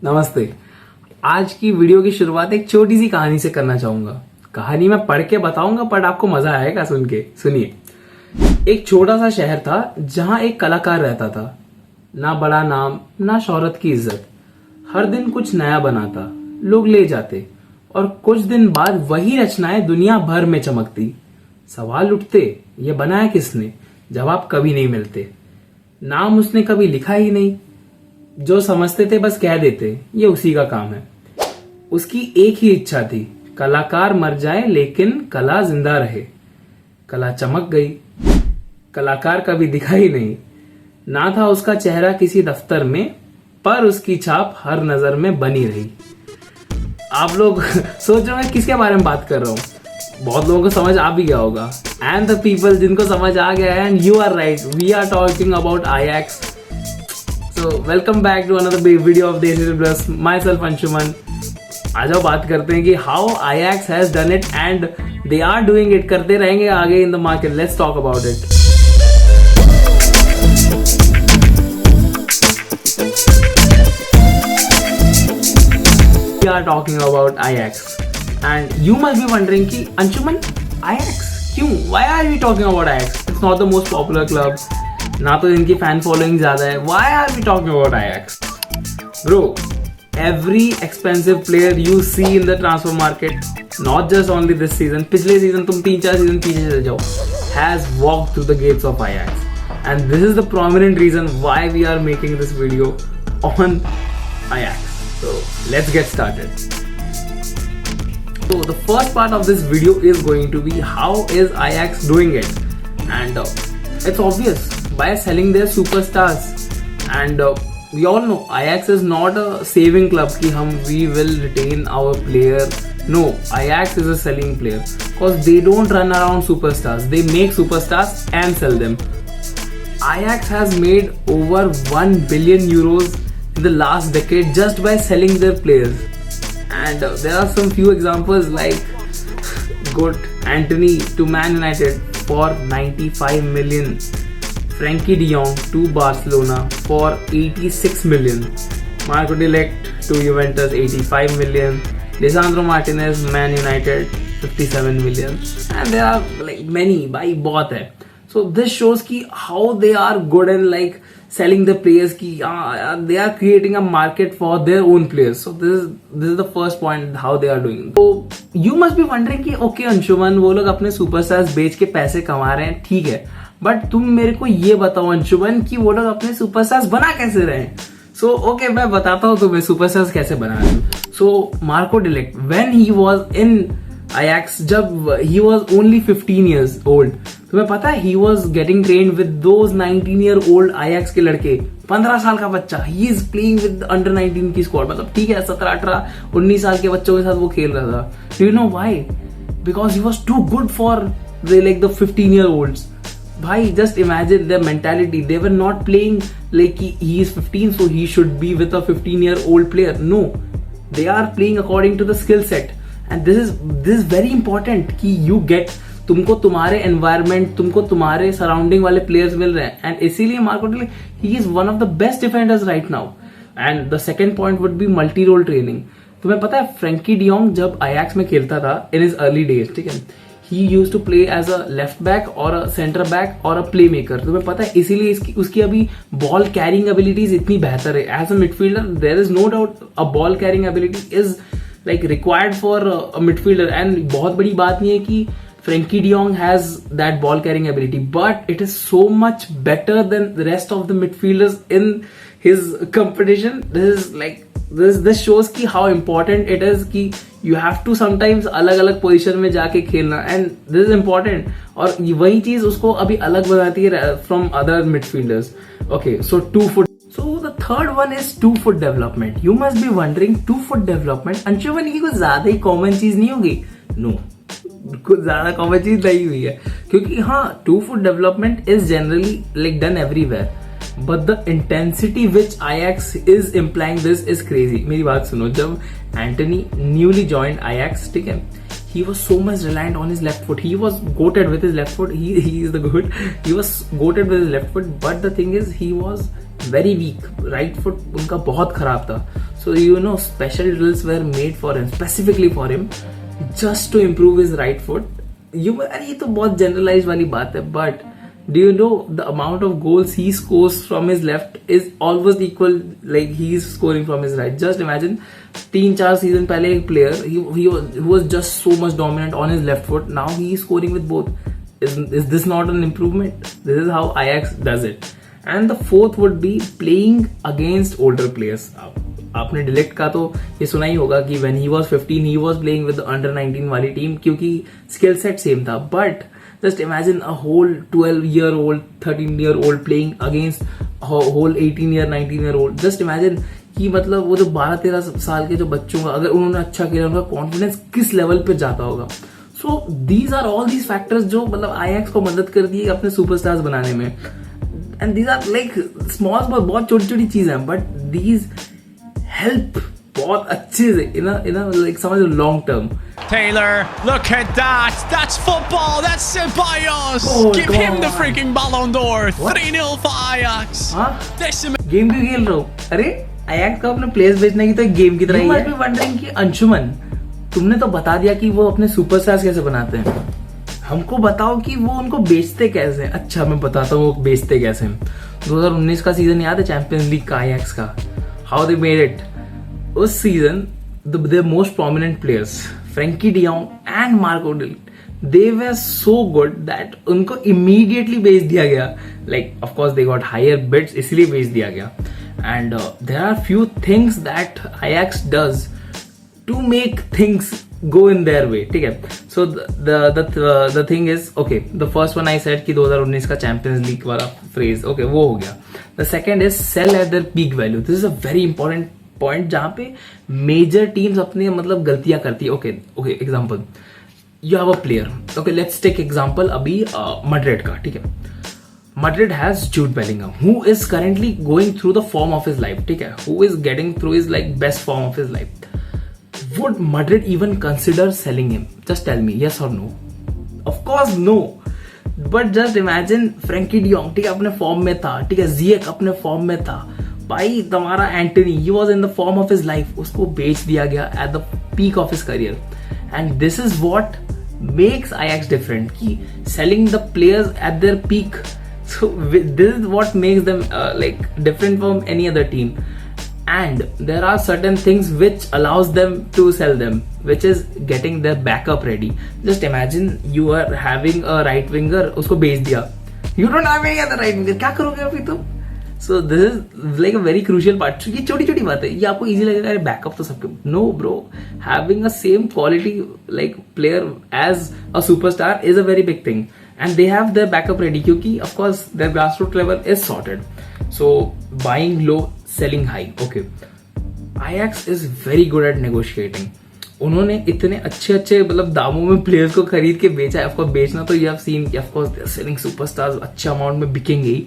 नमस्ते। आज की वीडियो की शुरुआत एक छोटी सी कहानी से करना चाहूंगा। कहानी मैं पढ़ के बताऊंगा पर आपको मजा आएगा सुन के। सुनिए। एक छोटा सा शहर था जहां एक कलाकार रहता था। ना बड़ा नाम ना शोहरत की इज्जत। हर दिन कुछ नया बनाता, लोग ले जाते और कुछ दिन बाद वही रचनाएं दुनिया भर में चमकती। सवाल उठते, ये बनाया किसने? जवाब कभी नहीं मिलते। नाम उसने कभी लिखा ही नहीं। जो समझते थे बस कह देते ये उसी का काम है। उसकी एक ही इच्छा थी, कलाकार मर जाए लेकिन कला जिंदा रहे। कला चमक गई, कलाकार कभी दिखा ही नहीं। ना था उसका चेहरा किसी दफ्तर में, पर उसकी छाप हर नजर में बनी रही। आप लोग सोच रहे हो किसके बारे में बात कर रहा हूं? बहुत लोगों को समझ आ भी गया होगा। एंड द पीपल जिनको समझ आ गया है, and you are right, we are talking about Ajax. So welcome back to another big video of Desi Plus. Myself Anshuman. आज हम बात करते हैं कि how Ajax has done it and they are doing it, करते रहेंगे आगे in the market. Let's talk about it. We are talking about Ajax and you must be wondering कि अंशुमन Ajax क्यों? Why are we talking about Ajax? It's not the most popular club. ना तो इनकी fan following ज्यादा है. Why are we talking about Ajax? Bro, every expensive player you see in the transfer market, not just only this season, पिछले season तुम 3-4 season पीछे चले जाओ, has walked through the gates of Ajax. And this is the prominent reason why we are making this video on Ajax. So let's get started. So the first part of this video is going to be how is Ajax doing it? And it's obvious. By selling their superstars, and we all know Ajax is not a saving club कि we will retain our player. No, Ajax is a selling player because they don't run around superstars. They make superstars and sell them. Ajax has made over 1 billion euros in the last decade just by selling their players. And there are some few examples like got Antony to Man United for 95 million. Frankie de Jong to Barcelona for 86 million. Marco de Ligt to Juventus 85 million. Lisandro Martinez Man United 57 million. And there are like many. भाई बहुत है. So this shows कि how they are good in like selling the players कि they are creating a market for their own players. So this is the first point how they are doing. So you must be wondering कि okay Anshuman वो लोग अपने superstars बेच के पैसे कमा रहे हैं, ठीक है, बट तुम मेरे को ये बताओ अंशुमन कि वो लोग अपने सुपरस्टार्स बना कैसे रहे हैं? सो ओके, मैं बताता हूँ तुम्हें सुपरस्टार्स कैसे बना रहे हैं. So Marco de Ligt when he was in Ajax, जब he was only 15 years old, तुम्हें पता है he was getting trained with those 19-year-old Ajax के लड़के. 15 साल का बच्चा, he is playing with under 19 की स्क्वाड. मतलब ठीक है, 17, 18, 19 साल के बच्चों के साथ वो खेल रहा था. Do you know why? Because he was too good for the 15-year-olds. Bhai, just imagine their mentality. They were not playing like he is 15, so he should be with a 15-year-old player. No, they are playing according to the skill set, and this is very important कि you get, तुमको तुम्हारे environment, तुमको तुम्हारे surrounding वाले players मिल रहे हैं, and इसीलिए Marco de Ligt he is one of the best defenders right now. And the second point would be multi-role training. तुम्हें पता है फ्रैंकी डी यॉन्ग जब Ajax में खेलता था in his early days, ठीक है, he used to play as a left back or a center back or a playmaker. तुम्हें पता है इसीलिए उसकी अभी बॉल कैरिंग एबिलिटीज इतनी बेहतर है. As a midfielder there is no doubt a ball carrying ability is like required for a midfielder. And बहुत बड़ी बात नहीं है कि Frenkie de Jong has that ball carrying ability, but it is so much better than the rest of the midfielders in his competition. This shows कि how important it is कि you have to sometimes अलग अलग position में जाके खेलना, and this is important. और वही चीज उसको अभी अलग बनाती है from other midfielders. Okay, so 2-foot. So the third one is 2-foot development. You must be wondering 2-foot development. Anshuman की कुछ ज्यादा ही कॉमन चीज नहीं होगी? No, कुछ ज्यादा कॉमन चीज नहीं हुई है, क्योंकि हाँ 2-foot development is generally like done everywhere. But the intensity which Ajax is implying this is crazy. मेरी बात सुनो, जब एंटनी न्यूली ज्वाइंड Ajax, ठीक है, he was so much reliant on his left foot. He was goated with his left foot. He is the goat. He was goated with his left foot. But the thing is, he was very weak. Right foot उनका बहुत खराब था. So special drills were made for him, specifically for him, just to improve his right foot. अरे ये तो बहुत generalized वाली बात है. But do you know the amount of goals he scores from his left is almost equal like he is scoring from his right? Just imagine 3-4 season पहले एक player he was just so much dominant on his left foot. Now he is scoring with both. Is this not an improvement? This is how Ajax does it. And the fourth would be playing against older players. आपने डिलेक्ट का तो ये सुना ही होगा कि when he was 15 he was playing with the under 19 वाली team क्योंकि skill set same था. But just imagine a whole 12-year-old, 13-year-old playing against a whole 18-year, 19-year-old. Just imagine कि मतलब वो जो 12-13 साल के जो बच्चों का अगर उन्होंने अच्छा किया उनका कॉन्फिडेंस किस लेवल पे जाता होगा. So these are all these factors जो मतलब आईएक्स को मदद कर दी अपने सुपरस्टार्स बनाने में. And these are like small बहुत छोटी छोटी चीजें हैं, but these help बहुत अच्छे से in a like समझ लो long term. Taylor, look at that. That's football. That's Ceballos. Give him the freaking Ballon d'Or. 3-0 for Ajax. Game क्यों खेल रहा हूँ? अरे आयाक्स का अपने प्लेयर्स बेचने की तो एक गेम की तरह ही है. मैं वंडरिंग कि अंशुमन तुमने तो बता दिया कि वो अपने सुपरस्टार्स कैसे बनाते हैं. हमको बताओ कि वो उनको बेचते कैसे. अच्छा मैं बताता हूँ वो बेचते कैसे. 2019 का सीजन याद है चैंपियंस लीग का आयाक्स का? How they made it. उस season the most prominent players Frankie de Jong and Marco Del, they were so good that उनको immediately बेच दिया गया. Like of course they got higher bids इसलिए बेच दिया गया. And there are few things that Ajax does to make things go in their way. ठीक है. So the thing is okay. The first one I said कि 2019 का Champions League वाला phrase okay वो हो गया. The second is sell at their peak value. This is a very important point जहां पे मेजर टीम्स अपनी मतलब गलतियां करती है. Okay example you have a player. Okay let's take example अभी मैड्रिड का. ठीक है. Madrid has Jude Bellingham who is currently going through the form of his life. ठीक है. Who is getting through his like best form of his life. Would Madrid even consider selling him? Just tell me yes और no. Of course no. But just imagine Frenkie de Jong ठीक है अपने form में था. ठीक है. जियेक अपने form में था. भाई तुम्हारा Antony he was in the form of his life. उसको बेच दिया गया at the peak of his career. And this is what makes Ajax different कि selling the players at their peak. So this is what makes them like different from any other team. And there are certain things which allows them to sell them which is getting their backup ready. Just imagine you are having a right winger उसको बेच दिया. You don't have any other right winger. क्या करोगे अभी तुम? So this is like a very crucial part. ये छोटी छोटी बात है. ये आपको easy लगेगा अरे बैकअप तो सबके. No bro, having a same quality like player as a superstar is a very big thing, and they have their backup ready क्योंकि of course their grassroots level is sorted. So buying low, selling high. Okay, Ajax is very good at negotiating. उन्होंने इतने अच्छे अच्छे मतलब दामों में players को खरीद के बेचा है. ऑफकोर्स बेचना तो you have seen of course they are selling superstars अच्छे अमाउंट में बिकेंगे ही.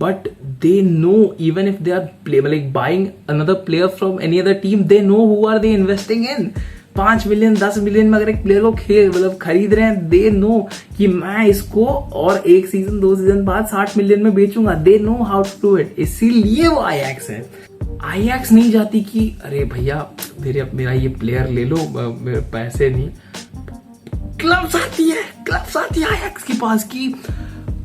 But they know even if they are like buying another player from any other team, they know who are they investing in. 5 million 10 million में अगर एक player को मतलब खरीद रहे हैं, they know कि मैं इसको और एक सीजन 2 सीजन बाद 60 मिलियन में बेचूंगा. They know how to do it. इसीलिए वो आईएक्स है. आईएक्स नहीं जाती कि अरे भैया मेरा ये प्लेयर ले लो मेरे पैसे नहीं. क्लब्स आती है आईएक्स के पास की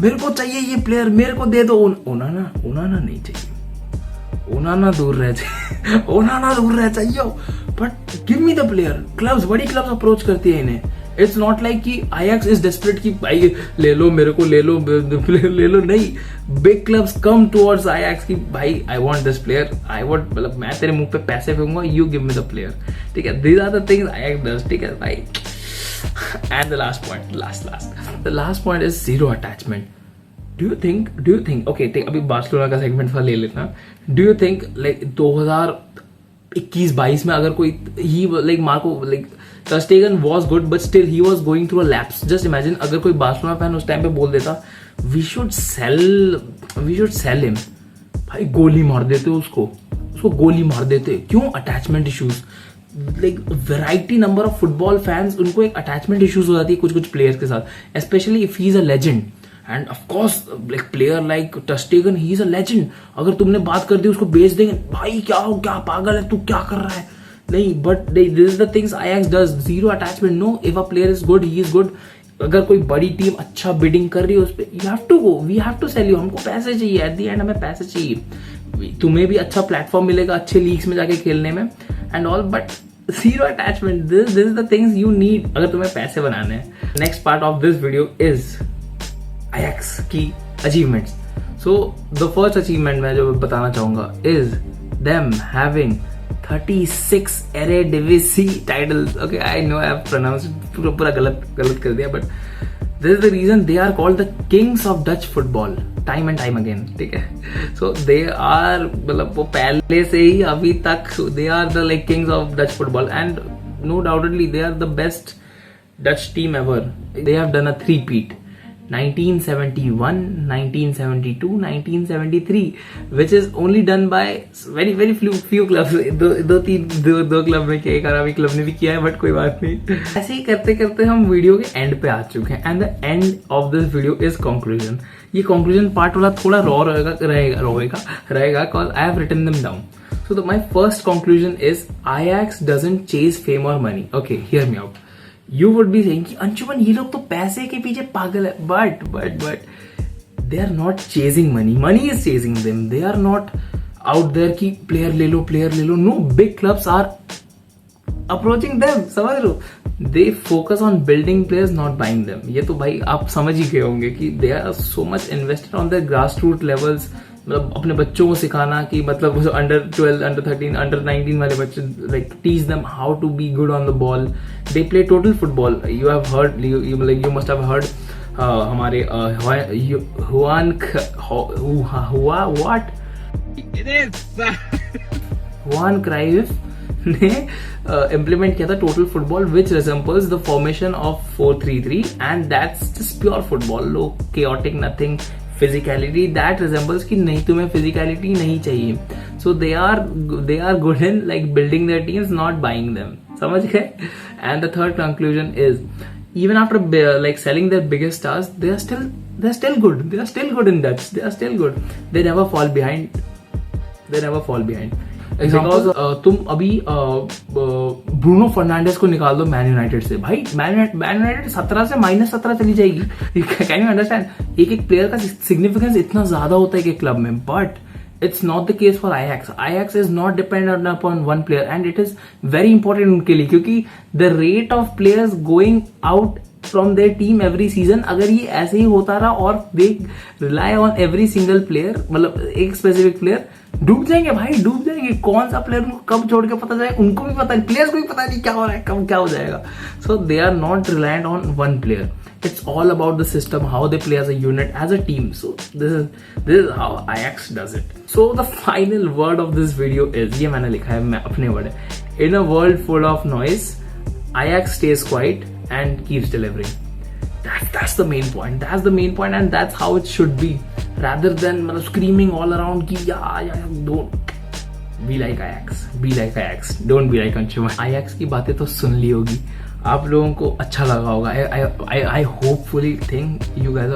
मेरे को चाहिए ये प्लेयर मेरे को दे दो. ओनाना नहीं चाहिए. ओनाना दूर रह चाहिए. But give me the player. Clubs बड़ी क्लब्स अप्रोच करती है इन्हें. इट्स नॉट लाइक कि आईएक्स इज डेस्परेट कि भाई ले लो मेरे को ले लो ले लो. नहीं. Big clubs come towards Ajax कि भाई I want this player. I want मतलब मैं तेरे मुंह पे पैसे फेंकूंगा. You give me the player. ठीक है. These are the things Ajax does. ठीक है भाई. And the last point is zero attachment. Do you think okay take अभी बार्सिलोना का सेगमेंट ले लेना. Do you think like 2021-22 में अगर कोई he like Marco like Ter Stegen was good but still he was going through a lapse. Just imagine अगर कोई Barcelona fan उस टाइम पे बोल देता we should sell him. भाई गोली मार देते उसको गोली मार देते. क्यों? Attachment issues. Like variety number of football fans, उनको एक अटैचमेंट इश्यूज हो जाती है कुछ कुछ प्लेयर्स के साथ, specially if he is a legend. End of course like player like टर स्टेगन, ही इज अ लेजेंड. अगर तुमने बात कर दी उसको बेच देंगे, भाई क्या हो, क्या पागल है तू, क्या कर रहा है. नहीं, but this is the things Ajax does. Zero attachment. No, if a player is good, he is good. अगर कोई बड़ी टीम अच्छा बिडिंग कर रही है उस पर, you have to go, we have to sell you. हमको पैसे चाहिए, एट द एंड हमें पैसे चाहिए. तुम्हें भी अच्छा प्लेटफॉर्म मिलेगा अच्छे लीग्स में जाके खेलने में and all, but zero attachment. This is the things you need अगर तुम्हें पैसे बनाने हैं. Next part of this video is Ajax की achievements. So the first achievement मैं जो बताना चाहूंगा is them having 36 Eredivisie titles. Okay, I know I have pronounced पूरा गलत कर दिया, but this is the reason they are called the kings of Dutch football time and time again. ठीक है, so they are, मतलब वो पहले से ही अभी तक they are the like kings of Dutch football, and no doubtedly they are the best Dutch team ever. They have done a three-peat. 1971, 1972, 1973, which is only done by very few clubs. दो club में किया, एक अरबी club ने भी किया है, but कोई बात नहीं. ऐसे ही करते करते हम वीडियो के एंड पे आ चुके हैं, and the end of this video is conclusion. ये कंक्लूजन पार्ट वाला थोड़ा रॉ रहेगा call I have written them down. So my first conclusion is Ajax doesn't chase fame or money. Okay, hear me out. You would be saying कि अंशुमन ये लोग तो पैसे के पीछे पागल है, but they are not chasing money is chasing them. They are not out there कि player ले लो. No, big clubs are approaching them, समझ लो. They focus on building players, not buying them. ये तो भाई आप समझ ही गए होंगे कि they are so much invested on their grassroots levels. मतलब अपने बच्चों को सिखाना कि मतलब अंडर 12, अंडर 13, अंडर 19 वाले बच्चे, like teach them how to be good on the ball. They play total football. You have heard, you must have heard हमारे हुआन क्राइफ ने इम्प्लीमेंट किया था total football, which resembles the formation of 4-3-3, and that's just pure football. Low chaotic, nothing physicality. That resembles कि नहीं, तुम्हें physicality नहीं चाहिए. So they are good in like building their teams, not buying them. समझ गए. And the third conclusion is even after like selling their biggest stars, they are still good. They are still good in Dutch. They are still good. They never fall behind. Example, तुम अभी Bruno Fernandes को निकाल दो man United से, भाई man United 17 से -17 चली जाएगी. Can you understand? एक प्लेयर का सिग्निफिकेंस इतना ज्यादा होता है कि क्लब में, but it's not the case for Ajax. Ajax is not dependent upon one player, and it is very important उनके लिए, क्योंकि the rate of players going out from their team every season, अगर ये ऐसे ही होता रहा और they rely on every single player, मतलब एक specific player, डूब जाएंगे भाई, डूब जाएंगे. कौन सा प्लेयर उनको कब छोड़ के पता जाए, उनको भी पता नहीं, प्लेयर्स को भी पता नहीं क्या हो रहा है, कब क्या हो जाएगा. So they are not reliant on one player. It's all about the system, how they play as a unit, as a team. So this is how Ajax does it. So the final word of this video is, ये मैंने लिखा है, मैं अपने word है. In a world full of noise, Ajax stays quiet and keeps delivering. That's the main point. That's the main point, and that's how it should be. Rather than मतलब screaming all around कि yeah, don't be like Ajax. Be like Ajax. Don't be like Ansuman. Ajax की बातें तो सुन ली होगी, आप लोगों को अच्छा लगा होगा. I hopefully think you guys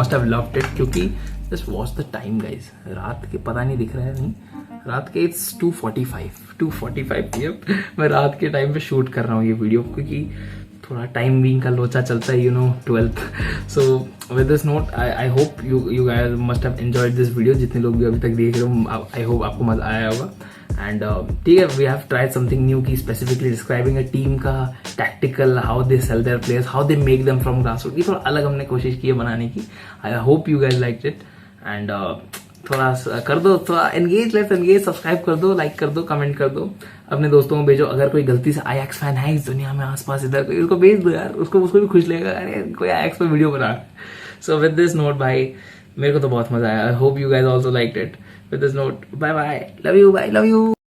must have loved it, क्योंकि just watch the time guys. रात के पता नहीं दिख रहा है, नहीं रात के it's 2:45 PM. मैं रात के टाइम पे शूट कर रहा हूँ ये वीडियो, क्योंकि थोड़ा टाइम बीइंग का लोचा चलता है, 12th. So with this note, I hope you guys must have enjoyed this video. जितने लोग भी अभी तक देख रहे हो, I hope आपको मजा आया होगा. एंड ठीक है, we have tried something new की स्पेसिफिकली डिस्क्राइबिंग अ टीम का tactical, how they sell their players, how they make them from grassroot. ये थोड़ा अलग हमने कोशिश की है बनाने की. I hope you guys like it, and थोड़ा कर दो, थोड़ा एंगेज, लेट्स एंगेज. सब्सक्राइब कर दो, लाइक कर दो, कमेंट कर दो, अपने दोस्तों को भेजो. अगर कोई गलती से Ajax फैन है इस दुनिया में आसपास इधर, कोई उसको भेज दो यार, उसको भी खुश लगेगा, अरे कोई Ajax पे वीडियो बना. सो विद दिस नोट भाई, मेरे को तो बहुत मजा आया. I hope you guys also liked it. With this note, bye bye, love you, bye, love you.